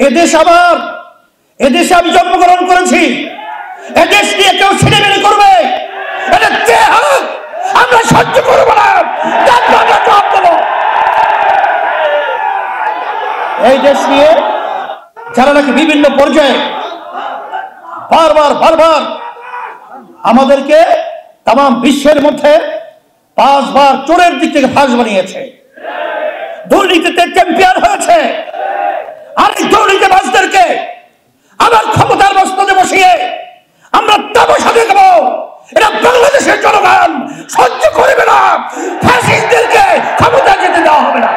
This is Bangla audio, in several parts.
এদেশ আমার, এদেশে আমি জন্মগ্রহণ করেছি। এদেশ নিয়ে কেউ ছিনিমিনি করবে, এটা যে হোক আমরা সহ্য করব না। এই দেশ নিয়ে যারা নাকি বিভিন্ন পর্যায়ে বারবার আমাদেরকে তাম বিশ্বের মধ্যে 5 বার চোরের দিক থেকে ফাঁস বানিয়েছে, দুর্নীতিতে চ্যাম্পিয়ন হয়েছে, আর এই দুর্নীতিবাজদেরকে আবার ক্ষমতার মস্তদে বসিয়ে আমরা তামাশা দেখব। এটা বাংলাদেশের জনগণ সহ্য করবে না, ফ্যাসিস্টদেরকে ক্ষমতা যেতে দেওয়া হবে না।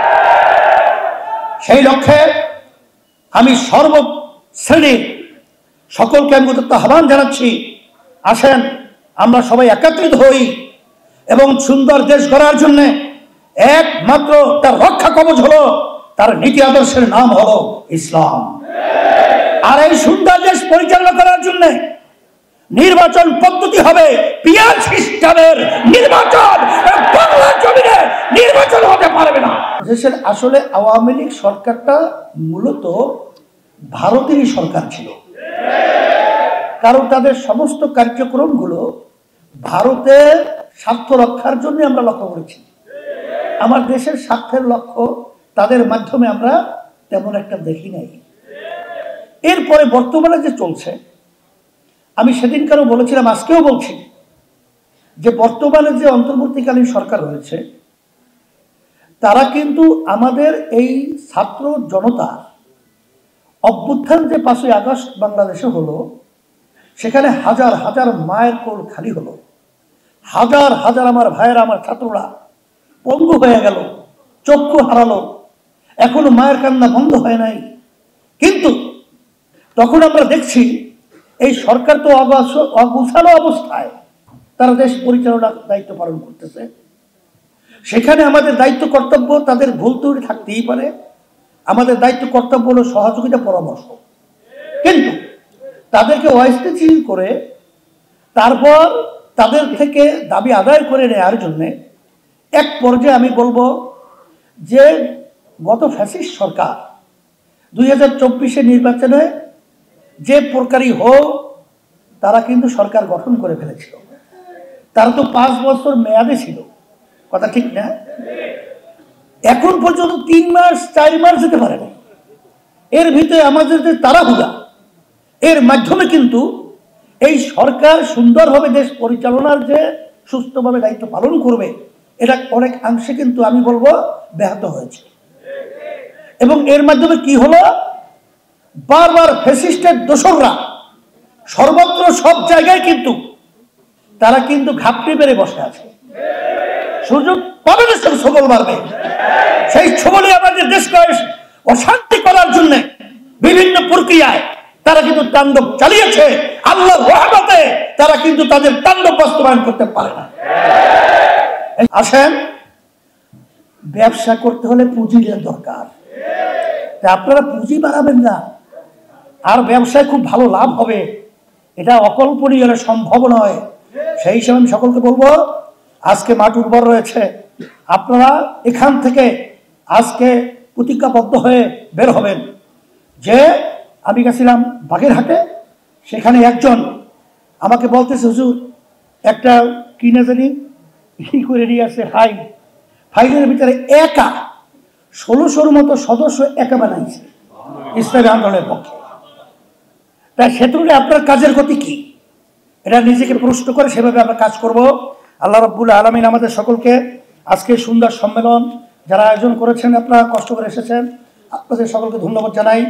সেই লক্ষ্যে আমি সর্বশ্রেণীর সকলকে আমি আহ্বান জানাচ্ছি, আসেন আমরা সবাই একত্রিত হই এবং সুন্দর দেশ গড়ার জন্য একমাত্র তার রক্ষা কবচ হলো তার নীতি আদর্শের নাম হলো ইসলাম। আর এই সুন্দর দেশ পরিচালনা করার জন্য নির্বাচন পদ্ধতি হবে পিয়ার সিস্টেমের নির্বাচন। বাংলার জমিনে নির্বাচন হতে পারবে না। দেশের আসলে আওয়ামী লীগ সরকারটা মূলত ভারতেরই সরকার ছিল, কারণ তাদের সমস্ত কার্যক্রমগুলো ভারতের স্বার্থ রক্ষার জন্য আমরা লক্ষ্য করেছি। আমার দেশের স্বার্থের লক্ষ্য তাদের মাধ্যমে আমরা তেমন একটা দেখি নাই। এরপরে বর্তমানে যে চলছে, আমি সেদিনকারও বলেছিলাম, আজকেও বলছি যে বর্তমানে যে অন্তর্বর্তীকালীন সরকার রয়েছে তারা কিন্তু আমাদের এই ছাত্র জনতা অভ্যুত্থান যে 5ই আগস্ট বাংলাদেশে হলো, সেখানে হাজার হাজার মায়ের কোল খালি হলো, হাজার হাজার আমার ভাইয়েরা, আমার ছাত্ররা পঙ্গু হয়ে গেল, চক্ষু হারালো, এখনো মায়ের কান্না বন্ধ হয় নাই। কিন্তু তখন আমরা দেখছি এই সরকার তো অগোছালো অবস্থায় তারা দেশ পরিচালনার দায়িত্ব পালন করতেছে। সেখানে আমাদের দায়িত্ব কর্তব্য, তাদের ভুল ত্রুটি থাকতেই পারে, আমাদের দায়িত্ব কর্তব্য হলো সহযোগিতা পরামর্শ। কিন্তু তাদেরকে অস্থিতিশীল করে তারপর তাদের থেকে দাবি আদায় করে নেওয়ার জন্যে এক পর্যায়ে আমি বলবো যে গত ফ্যাসিস্ট সরকার 2024 নির্বাচনে যে প্রকারই হোক তারা কিন্তু সরকার গঠন করে ফেলেছিল। তারা তো 5 বছর মেয়াদে ছিল, কথা ঠিক না? এখন পর্যন্ত 3 মাস 4 মাস যেতে পারে না। এর ভিতরে আমাদের যে তাড়াহুড়া, এর মাধ্যমে কিন্তু এই সরকার সুন্দরভাবে দেশ পরিচালনার যে সুস্থভাবে দায়িত্ব পালন করবে, এটা অনেক অংশে কিন্তু আমি বলবো ব্যাহত হয়েছে। এবং এর মাধ্যমে কি হলো, বারবার ফ্যাসিস্টের দোসররা সর্বত্র সব জায়গায় কিন্তু তারা কিন্তু ঘাপটি মেরে বসে আছে। সুযোগ পাবে দেশের ছবল মারবে, সেই ছবলে আমাদের দেশকে অশান্তি করার জন্য বিভিন্ন প্রক্রিয়ায় তারা কিন্তু তাণ্ডব চালিয়েছে। আল্লাহর রহমতে তারা কিন্তু তাদের তাণ্ডব বাস্তবায়ন করতে পারে না। আসেন, ব্যবসা করতে হলে পুঁজির দরকার, আপনারা পুঁজি বাড়াবেন না আর ব্যবসায় খুব ভালো লাভ হবে, এটা অকল্পনীয়, সম্ভব নয়। সেই হিসাবে আমি সকলকে বলবো, আজকে মাঠ উর্বর রয়েছে, আপনারা এখান থেকে আজকে প্রতিজ্ঞাবদ্ধ হয়ে বের হবেন। যে আমি গেছিলাম বাগেরহাটে, সেখানে একজন আমাকে বলতেছে, হুজুর একটা কিনে জানি কি করে নিয়ে আসে ফাইলের ভিতরে একা 1600-র মতো সদস্য একা বানাইছে ইসলামী আন্দোলনের পক্ষে। তাই সেতুলে আপনার কাজের গতি কি, এটা নিজেকে প্রশ্ন করে সেভাবে আমরা কাজ করব। আল্লাহ রাব্বুল আলামিন আমাদের সকলকে আজকে সুন্দর সম্মেলন যারা আয়োজন করেছেন, আপনারা কষ্ট করে এসেছেন, আপনাদের সকলকে ধন্যবাদ জানাই।